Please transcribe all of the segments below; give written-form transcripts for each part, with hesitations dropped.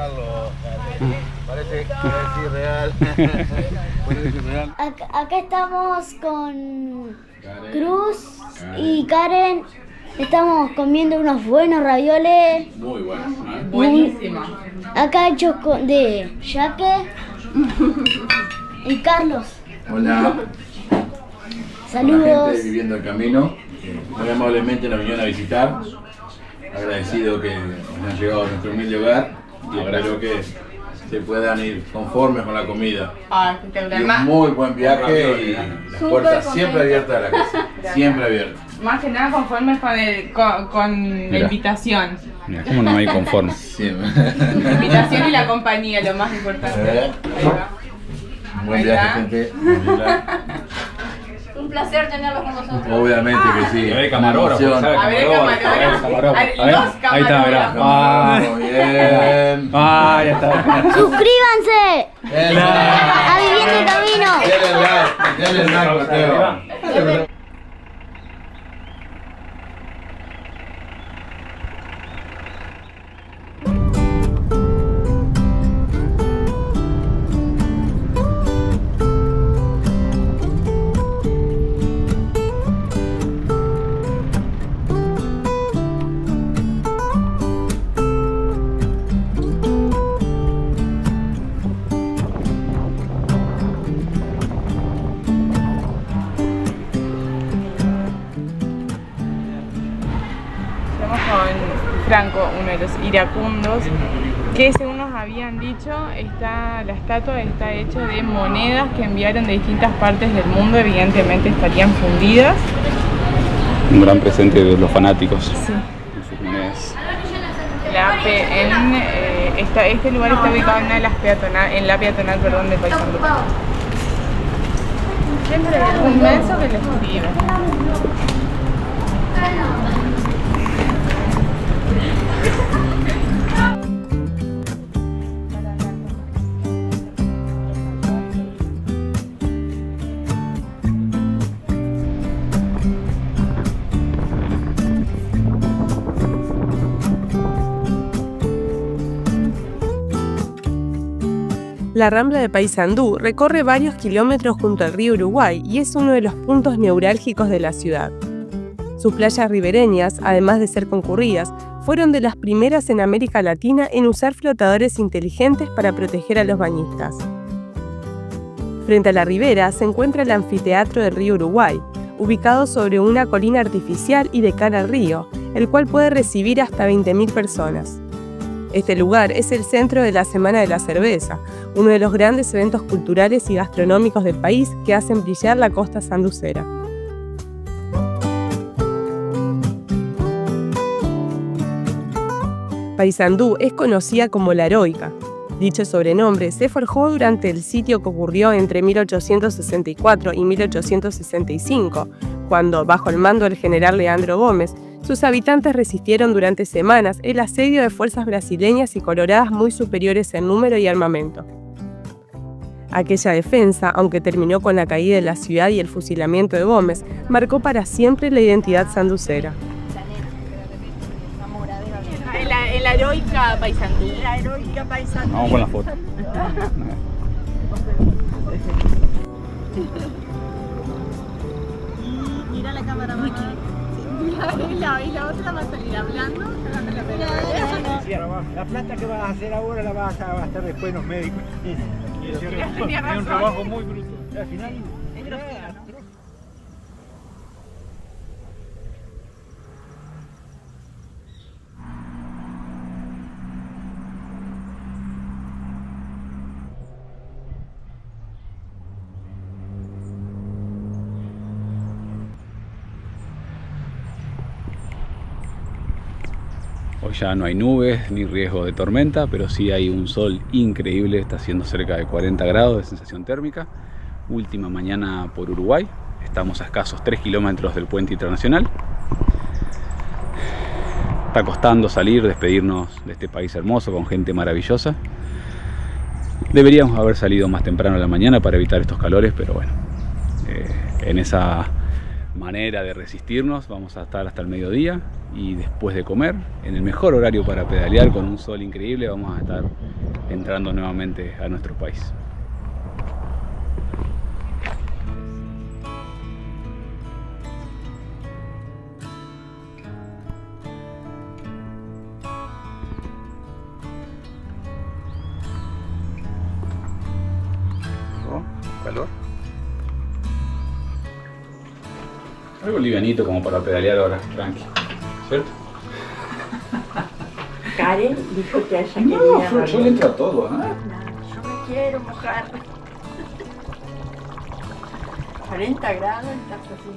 Carlos. Parece que es irreal. Parece irreal. Acá estamos con Cruz y Karen. Estamos comiendo unos buenos ravioles. Muy bueno. Buenísimo. Acá hechos de Jaque y Carlos. Hola. Saludos. A la gente viviendo el camino. Muy amablemente nos vinieron a visitar. Agradecido que nos han llegado a nuestro humilde hogar. Y espero que se puedan ir conformes con la comida. Ah, Y espectacular. un muy buen viaje y las puertas siempre abiertas de la casa. Siempre abiertas. Más que nada conformes con la invitación. Mira, ¿cómo no hay conforme? Siempre. La invitación y la compañía, lo más importante. Ahí va. Un buen viaje, gente. Un placer tenerlos con nosotros. Obviamente que sí. A ver, camarógrafo, Emoción. ¿sabe? A ver, camarógrafo. A ver, Los ahí está, mirá. Muy bien. Ah, ya está. ¡Suscríbanse! Bien. A Viviendo el Camino. Denle like, Mateo. Estamos con Franco, uno de los iracundos, que según nos habían dicho, la estatua está hecha de monedas que enviaron de distintas partes del mundo, evidentemente estarían fundidas. Un gran presente de los fanáticos. Sí. En sus monedas. Este lugar está ubicado en la peatonal de Paysandú. Un menso que le escribe. La Rambla de Paysandú recorre varios kilómetros junto al río Uruguay y es uno de los puntos neurálgicos de la ciudad. Sus playas ribereñas, además de ser concurridas, fueron de las primeras en América Latina en usar flotadores inteligentes para proteger a los bañistas. Frente a la ribera se encuentra el anfiteatro del río Uruguay, ubicado sobre una colina artificial y de cara al río, el cual puede recibir hasta 20.000 personas. Este lugar es el centro de la Semana de la Cerveza, uno de los grandes eventos culturales y gastronómicos del país que hacen brillar la costa sanducera. Paysandú es conocida como La Heroica. Dicho sobrenombre se forjó durante el sitio que ocurrió entre 1864 y 1865, cuando, bajo el mando del general Leandro Gómez, sus habitantes resistieron durante semanas el asedio de fuerzas brasileñas y coloradas muy superiores en número y armamento. Aquella defensa, aunque terminó con la caída de la ciudad y el fusilamiento de Gómez, marcó para siempre la identidad sanducera. La heroica Paysandú. La heroica Paysandú. Vamos con la foto. Y mira la cámara más. Y la otra va a salir hablando. La planta que vas a hacer ahora la vas a gastar después en los médicos. Es un trabajo muy bruto. Al final, Hoy ya no hay nubes ni riesgo de tormenta, pero sí hay un sol increíble, está haciendo cerca de 40 grados de sensación térmica. Última mañana por Uruguay, estamos a escasos 3 kilómetros del puente internacional. Está costando salir, despedirnos de este país hermoso con gente maravillosa. Deberíamos haber salido más temprano en la mañana para evitar estos calores, pero bueno, en esa manera de resistirnos, vamos a estar hasta el mediodía y después de comer, en el mejor horario para pedalear con un sol increíble, vamos a estar entrando nuevamente a nuestro país. Calor. Algo livianito como para pedalear ahora, tranqui, ¿cierto? Karen dijo que ella quería... No, yo le entro a todo, ¿eh? No, yo me quiero mojar. 40 grados estás así.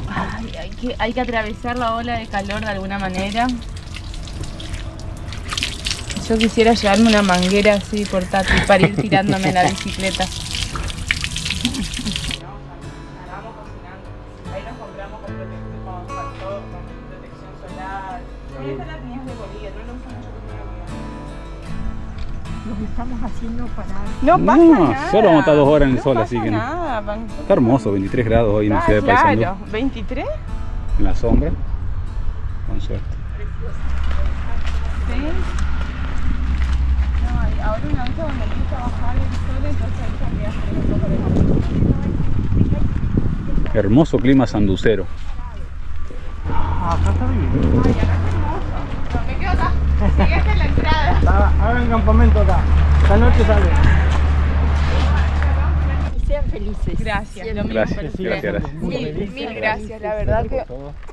Ay, hay que atravesar la ola de calor de alguna manera. Yo quisiera llevarme una manguera así portátil para ir tirándome la bicicleta. Ahí nos compramos con protección solar. Esta la tenías de bolilla, no la uso mucho con mi Nos estamos haciendo parar. No pasa nada. Solo vamos a estar 2 horas en el sol, No así pasa que no. nada, Está hermoso, 23 grados hoy en la ciudad de Paysandú. Claro, 23. En la sombra, con suerte. Sí. No, y ahora un auto donde empieza a bajar el sol, entonces ahí también un poco de... Hermoso clima sanducero. Acá está viviendo. Ay, acá es hermoso. No, me quedo acá. Llegué hasta la entrada. Hagan campamento acá. Esta noche sale. Y sean felices. Gracias, lo mismo. Gracias, gracias. Mil gracias, la verdad que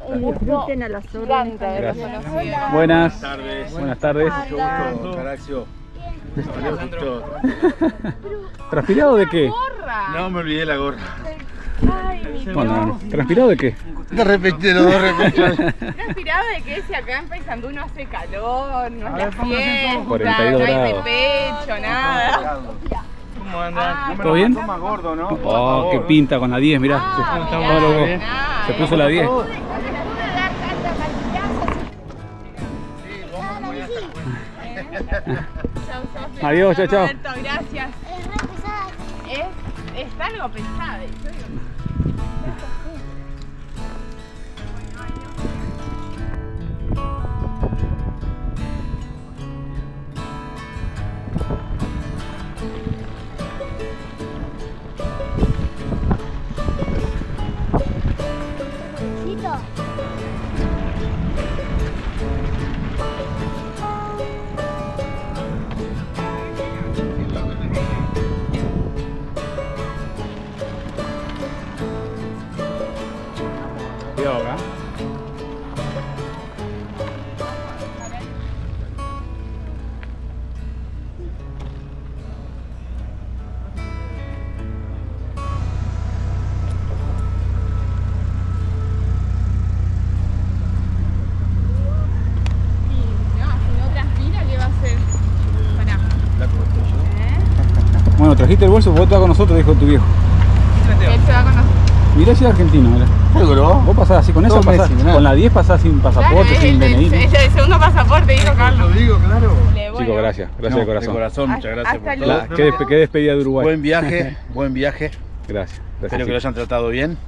un gusto Disfruten a las órdenes. gigante haberlos Gracias. conocido. Buenas tardes. Buenas tardes. Mucho gusto, Caraxio. Justo. ¿Transpirado de qué? ¡Porra! No me olvidé la gorra. Ay, mi Bueno, Dios. ¿transpirado de qué? De repente, los dos repente. Transpirado de que si acá en Paysandú no hace calor, no es A la ver, pónganse fiesta, todos. 42 no hay grados. repecho, nada. ¿Cómo andan? ¿Todo bien? Más gordo, ¿no? Oh, qué pinta con la 10, mirá. Ah, Se- mirá, todo lo- nada. se puso la 10. Adiós, chao, chao. Roberto, gracias. Está algo pesado. Yo digo, Cuidado acá. si no transpira, ¿qué va a hacer? Pará. Bueno, trajiste el bolso, vos estás con nosotros, dijo tu viejo. Él se va con nosotros. Mirá si es argentino, mirá. ¿Seguro? Vos pasás así, con esa Todo pasás, Messi, mirá. con la 10 pasás sin pasaporte, Claro, sin DNI. ¿no? es el segundo pasaporte, dijo Carlos. Lo digo, claro. Chicos, gracias, gracias de corazón. De corazón, muchas gracias Hasta por luego. todo. Qué despedida de Uruguay. Buen viaje, buen viaje. Gracias, Espero que lo gracias. hayan tratado bien.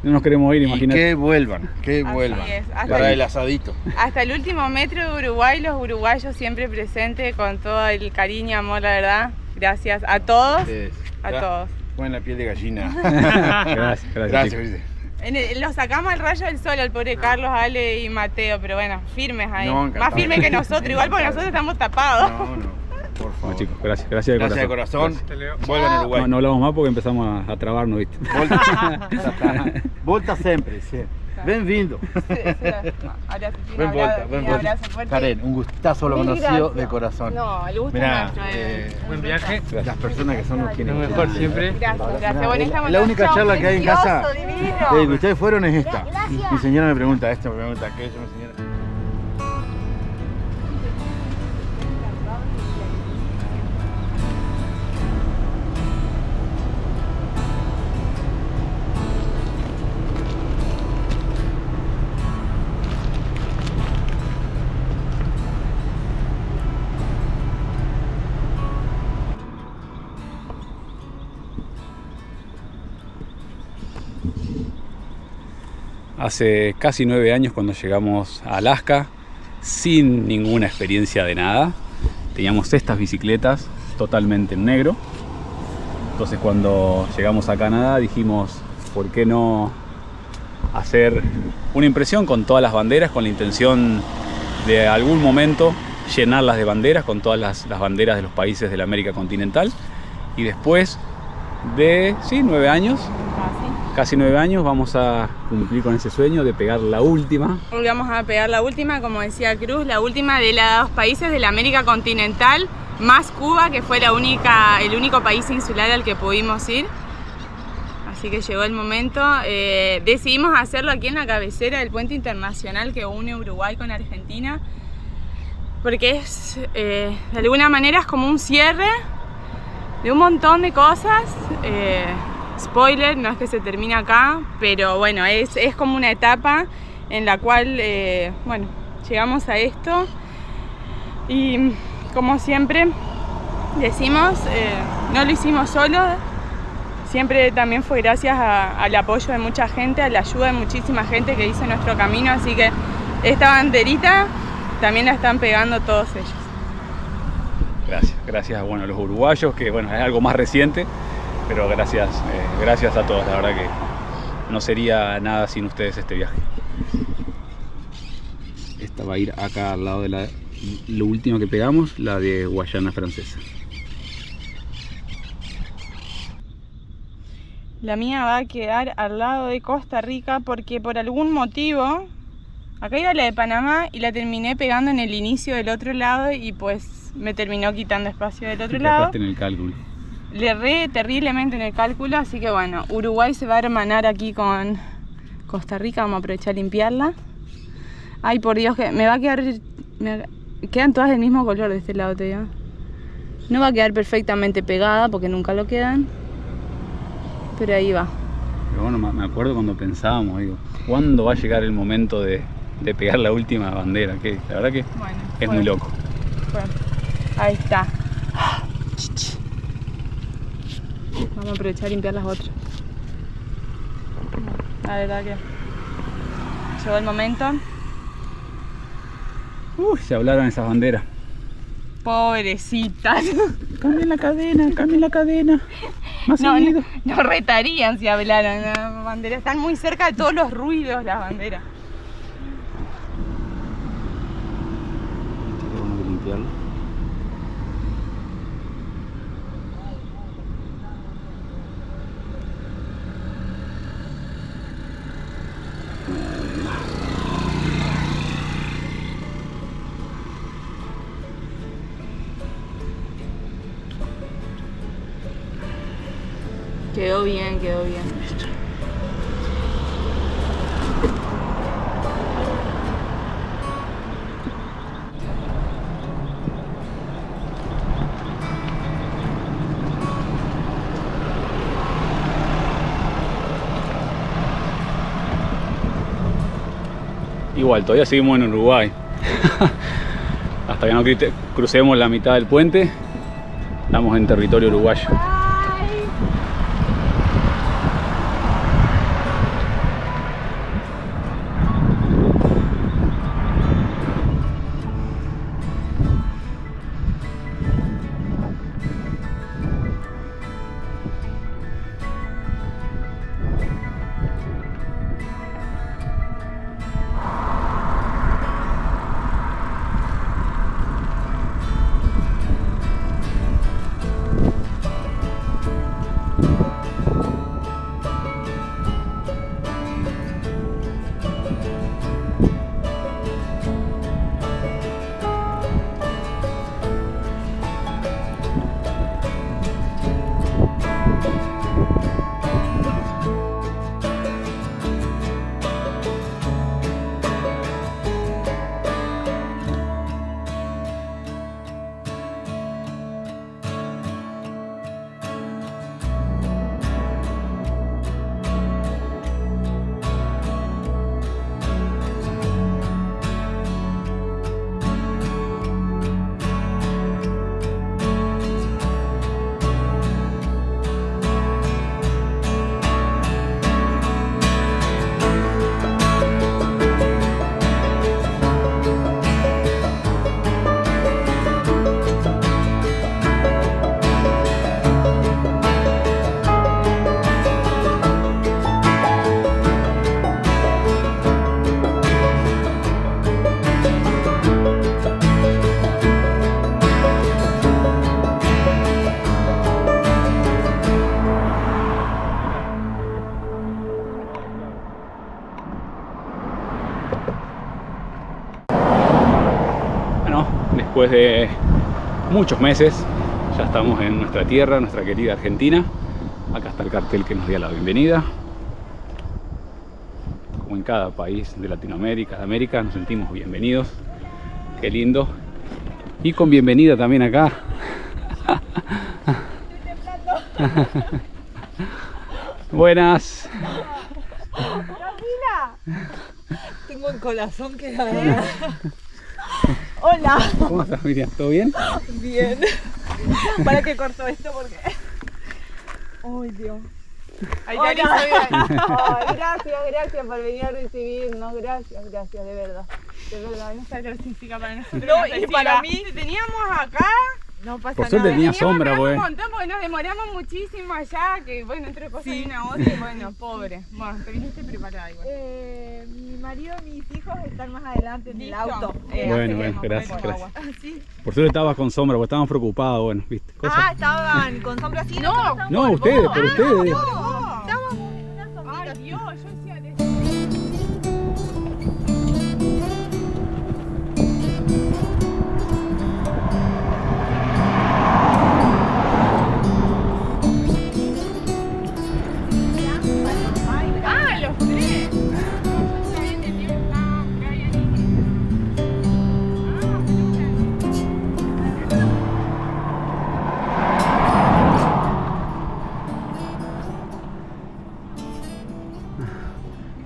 No nos queremos ir, Y imagínate. que vuelvan, que Así vuelvan. es, hasta Para el- el asadito. Hasta el último metro de Uruguay, los uruguayos siempre presentes con todo el cariño, amor, la verdad. Gracias a todos, a todos. Buena piel de gallina. Gracias, Gracias, chicos. Luis. Lo sacamos al rayo del sol al pobre Carlos, Ale y Mateo, pero bueno, firmes ahí. No, encantado. Más firmes que nosotros, igual porque nosotros estamos tapados. No, no, por favor. Bueno, chicos, gracias, gracias de Gracias de corazón. corazón. Vuelvan a Uruguay. No, no hablamos más porque empezamos a trabarnos, ¿viste? Volta sempre, sempre. Bem-vindo. Ven vuelta, ven vuelta. Karen, un gustazo lo Mil conocido gracias. de corazón. No, el gusto Mirá, es nuestro. Buen viaje. las personas que son nos quieren. Lo mejor siempre. Gracias, gracias. Bueno, estamos La única todos charla que hay en casa precioso, divino. que ustedes fueron es esta. Gracias. Mi señora me pregunta esto, me pregunta aquello, mi señora. hace casi 9 años cuando llegamos a Alaska, sin ninguna experiencia de nada. Teníamos estas bicicletas totalmente en negro. Entonces cuando llegamos a Canadá dijimos, ¿por qué no hacer una impresión con todas las banderas, con la intención de algún momento llenarlas de banderas, con todas las banderas de los países de la América continental? Y después de 9 años, casi 9 años, vamos a cumplir con ese sueño de pegar la última. Hoy vamos a pegar la última, como decía Cruz, la última de los países de la América continental, más Cuba, que fue el único país insular al que pudimos ir. Así que llegó el momento. Decidimos hacerlo aquí en la cabecera del puente internacional que une Uruguay con Argentina, porque es, de alguna manera, es como un cierre de un montón de cosas. Spoiler, no es que se termine acá, pero bueno, es como una etapa en la cual, bueno, llegamos a esto. Y como siempre decimos, no lo hicimos solo, siempre también fue gracias al apoyo de mucha gente, a la ayuda de muchísima gente que hizo nuestro camino, así que esta banderita también la están pegando todos ellos. Gracias bueno, a los uruguayos, que bueno, es algo más reciente, pero gracias a todos, la verdad que no sería nada sin ustedes este viaje. Esta va a ir acá al lado de lo último que pegamos, la de Guayana Francesa. La mía va a quedar al lado de Costa Rica porque por algún motivo, acá iba la de Panamá y la terminé pegando en el inicio del otro lado y pues me terminó quitando espacio del otro lado. En el cálculo. Le erré terriblemente en el cálculo, así que bueno, Uruguay se va a hermanar aquí con Costa Rica, vamos a aprovechar a limpiarla. Ay, por Dios, que me va a quedar... Quedan todas del mismo color de este lado, te digo. No va a quedar perfectamente pegada porque nunca lo quedan, pero ahí va. Pero bueno, me acuerdo cuando pensábamos, digo, ¿cuándo va a llegar el momento de pegar la última bandera? Que la verdad que bueno, es muy loco. Bueno, ahí está. Vamos a aprovechar a limpiar las otras. La verdad que llegó el momento. Se hablaron esas banderas. Pobrecitas. Cambien la cadena. Más seguido. No retarían si hablaran las banderas. Están muy cerca de todos los ruidos las banderas. Vamos a limpiarlo. Quedó bien. Listo. Igual, todavía seguimos en Uruguay. Hasta que no crucemos la mitad del puente, estamos en territorio uruguayo. después de muchos meses, ya estamos en nuestra tierra, nuestra querida Argentina. Acá está el cartel que nos dio la bienvenida. Como en cada país de Latinoamérica, de América, nos sentimos bienvenidos. Qué lindo. Y con bienvenida también acá. Buenas. Tengo el corazón que da. Hola. ¿Cómo estás, Miriam? ¿Todo bien? Bien. ¿Para qué corto esto? Porque... ¡Ay, Dios! Ay, gracias por venir a recibirnos. Gracias, de verdad. No sabes lo que significa para nosotros. No, y para mí... Si teníamos acá, no pasa Por suerte nada. tenía sombra, un pues. montón porque nos demoramos muchísimo allá, que bueno, entre cosas y una otra, y bueno, pobre. Bueno, te viniste preparada igual. Mi marido y mis hijos están más adelante en el auto. Bueno, gracias. ¿Sí? Por suerte estabas con sombra, porque estábamos preocupados, bueno, viste. Cosas. ¿Estaban con sombra así? No, ustedes, por ustedes. Estábamos en una sombrita. Ay, Dios, yo decía...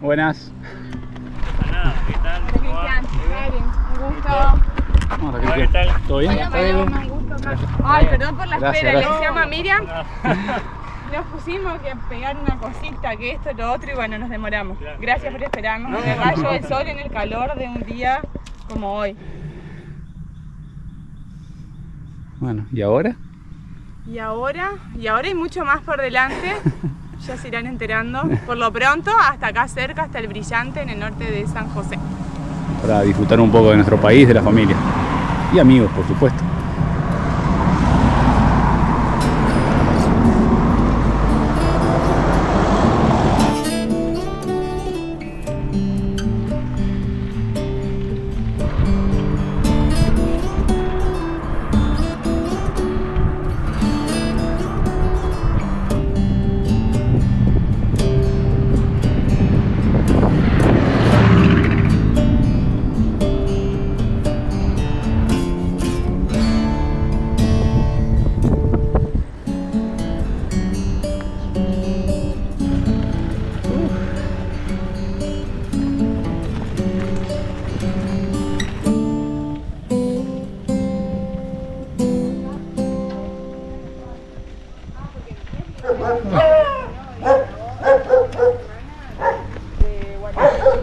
Buenas. ¿Qué tal? Cristian, un gusto. ¿Cómo estás, Cristian? ¿Todo bien? Un gusto. Ay, perdón por la Gracias, espera, gracias. le llama Miriam. Nos pusimos que pegar una cosita, que esto, lo otro, y bueno, nos demoramos. Gracias por esperarnos. En el rayo del sol, en el calor de un día como hoy. Bueno, ¿y ahora? Y ahora hay mucho más por delante. Ya se irán enterando. Por lo pronto, hasta acá cerca, hasta el Brillante, en el norte de San José. Para disfrutar un poco de nuestro país, de la familia. Y amigos, por supuesto.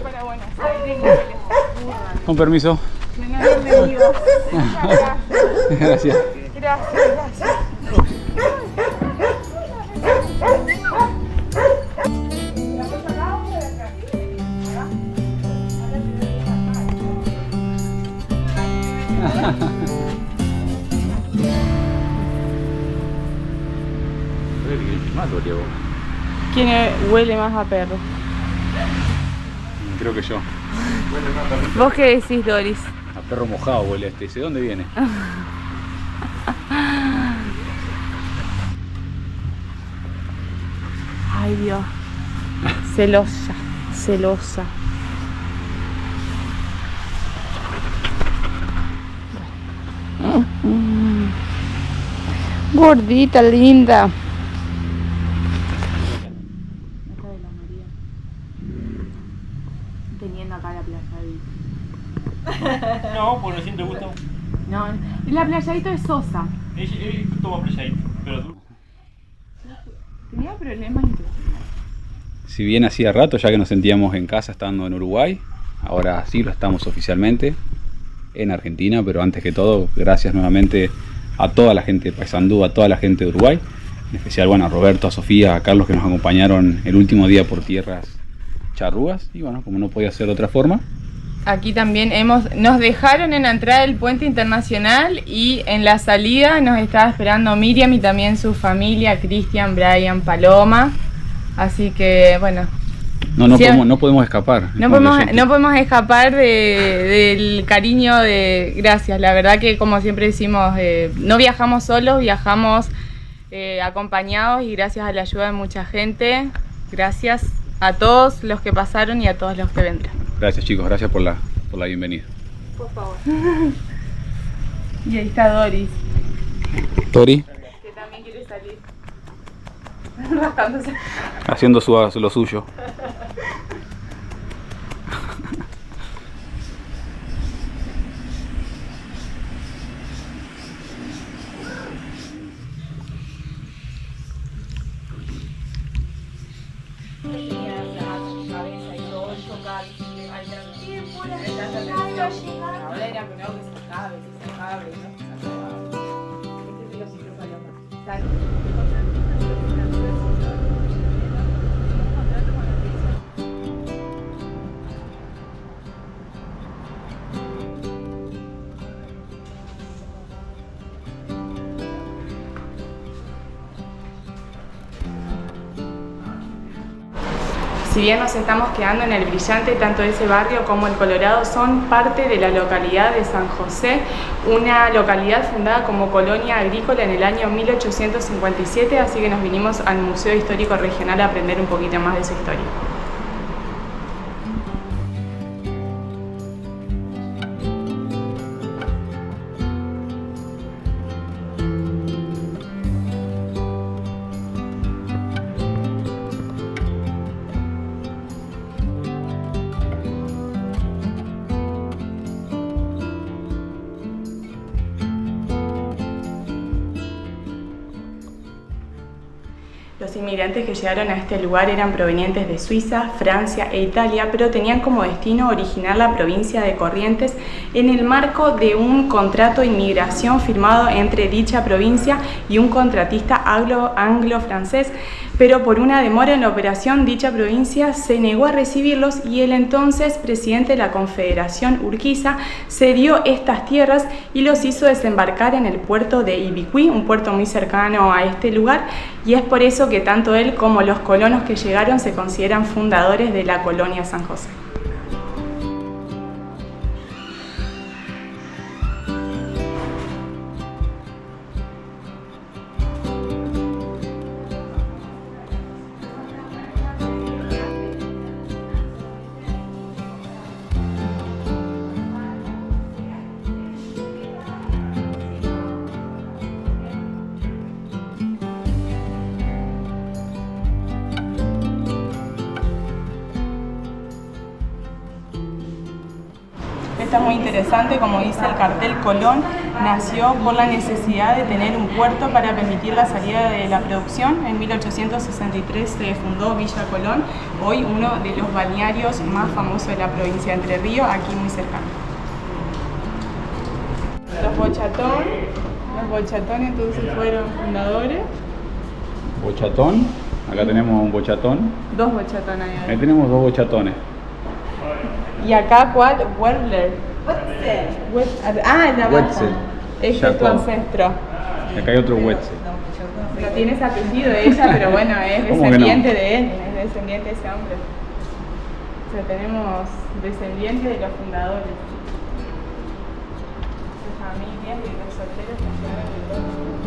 Para Buenos Aires, que les ocurran. Con permiso. Bienvenidos. Gracias. Gracias. ¿Quién huele más a perro? Creo que yo. ¿Vos qué decís, Doris? A perro mojado huele este. ¿De dónde viene? Ay, Dios. Celosa, celosa. Gordita, linda. Teniendo acá la playadita. No, pues no siento gusto. No, la playadita es sosa. Él toma playadito, pero tú. Tenía problemas. Si bien hacía rato ya que nos sentíamos en casa estando en Uruguay, ahora sí lo estamos oficialmente en Argentina, pero antes que todo, gracias nuevamente a toda la gente de Paysandú, a toda la gente de Uruguay, en especial bueno, a Roberto, a Sofía, a Carlos que nos acompañaron el último día por tierras charrúas y bueno, como no podía ser de otra forma. Aquí también nos dejaron en la entrada del puente internacional y en la salida nos estaba esperando Miriam y también su familia, Cristian, Brian, Paloma. Así que bueno, No podemos escapar. No podemos escapar del cariño de Gracias. La verdad que, como siempre decimos, no viajamos solos, viajamos acompañados, y gracias a la ayuda de mucha gente. Gracias a todos los que pasaron y a todos los que vendrán. Gracias, chicos, gracias por la bienvenida. Por favor. Y ahí está Doris, Tori, que también quiere salir. Rascándose. haciendo lo suyo. Si bien nos estamos quedando en el Brillante, tanto ese barrio como el Colorado son parte de la localidad de San José, una localidad fundada como colonia agrícola en el año 1857, así que nos vinimos al Museo Histórico Regional a aprender un poquito más de su historia. Los inmigrantes que llegaron a este lugar eran provenientes de Suiza, Francia e Italia, pero tenían como destino original la provincia de Corrientes en el marco de un contrato de inmigración firmado entre dicha provincia y un contratista anglo-francés, pero por una demora en la operación dicha provincia se negó a recibirlos y el entonces presidente de la Confederación, Urquiza, cedió estas tierras y los hizo desembarcar en el puerto de Ibicuí, un puerto muy cercano a este lugar, y es por eso que tanto él como los colonos que llegaron se consideran fundadores de la colonia San José. Está muy interesante, como dice el cartel, Colón nació por la necesidad de tener un puerto para permitir la salida de la producción. En 1863 se fundó Villa Colón, hoy uno de los balnearios más famosos de la provincia de Entre Ríos, aquí muy cercano. Los Bochatón entonces fueron fundadores. Bochatón, acá tenemos un bochatón. Dos Bochatón ahí. Ahí tenemos dos bochatones. ¿Y acá cuál? Wendler. La Wetzel. Este es tu ancestro. Acá hay otro Wetzel. No tiene ese apellido de ella, pero bueno, es descendiente de él, es descendiente de ese hombre. O sea, tenemos descendientes de los fundadores. De familias y de los solteros que llegaron de todo.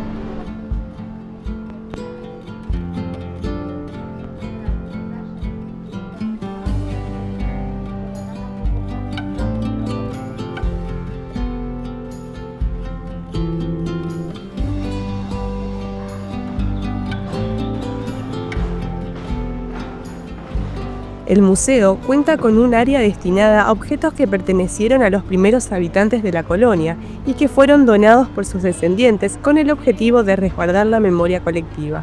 El museo cuenta con un área destinada a objetos que pertenecieron a los primeros habitantes de la colonia y que fueron donados por sus descendientes con el objetivo de resguardar la memoria colectiva.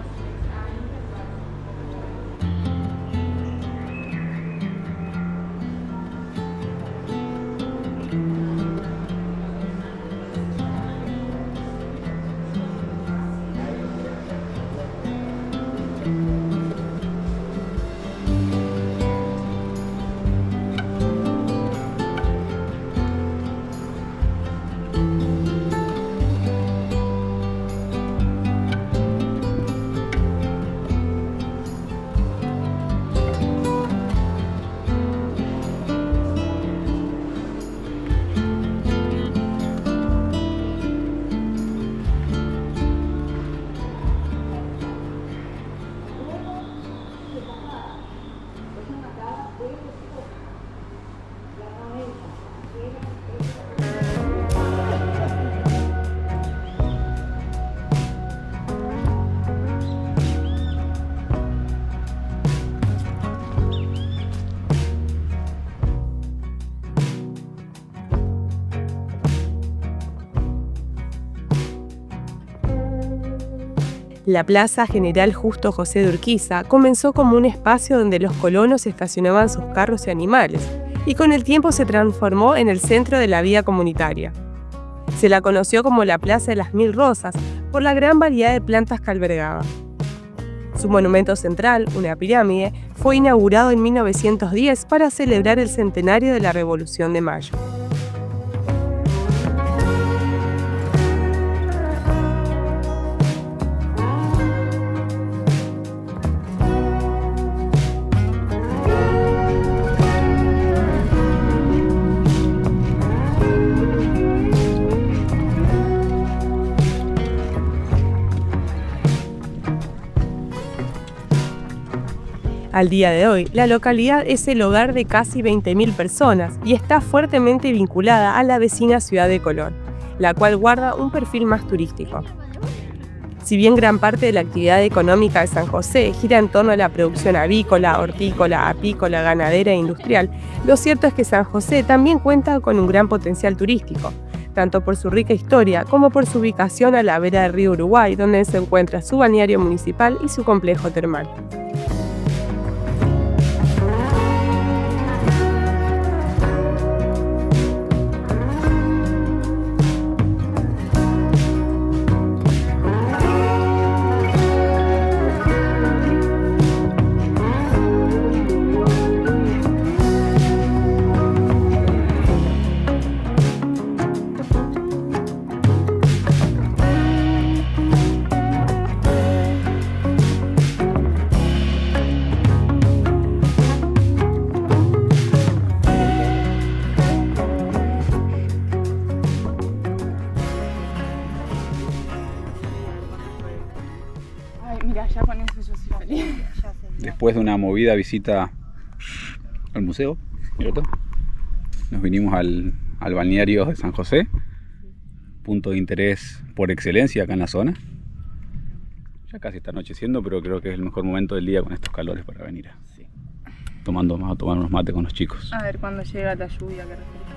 La Plaza General Justo José de Urquiza comenzó como un espacio donde los colonos estacionaban sus carros y animales, y con el tiempo se transformó en el centro de la vida comunitaria. Se la conoció como la Plaza de las Mil Rosas por la gran variedad de plantas que albergaba. Su monumento central, una pirámide, fue inaugurado en 1910 para celebrar el centenario de la Revolución de Mayo. Al día de hoy, la localidad es el hogar de casi 20.000 personas y está fuertemente vinculada a la vecina ciudad de Colón, la cual guarda un perfil más turístico. Si bien gran parte de la actividad económica de San José gira en torno a la producción avícola, hortícola, apícola, ganadera e industrial, lo cierto es que San José también cuenta con un gran potencial turístico, tanto por su rica historia como por su ubicación a la vera del río Uruguay, donde se encuentra su balneario municipal y su complejo termal. Mira, ya con eso yo soy feliz. Después de una movida visita al museo, nos vinimos al balneario de San José, punto de interés por excelencia acá en la zona. Ya casi está anocheciendo, pero creo que es el mejor momento del día con estos calores para venir a tomar unos mates con los chicos. A ver cuándo llega la lluvia que refresca.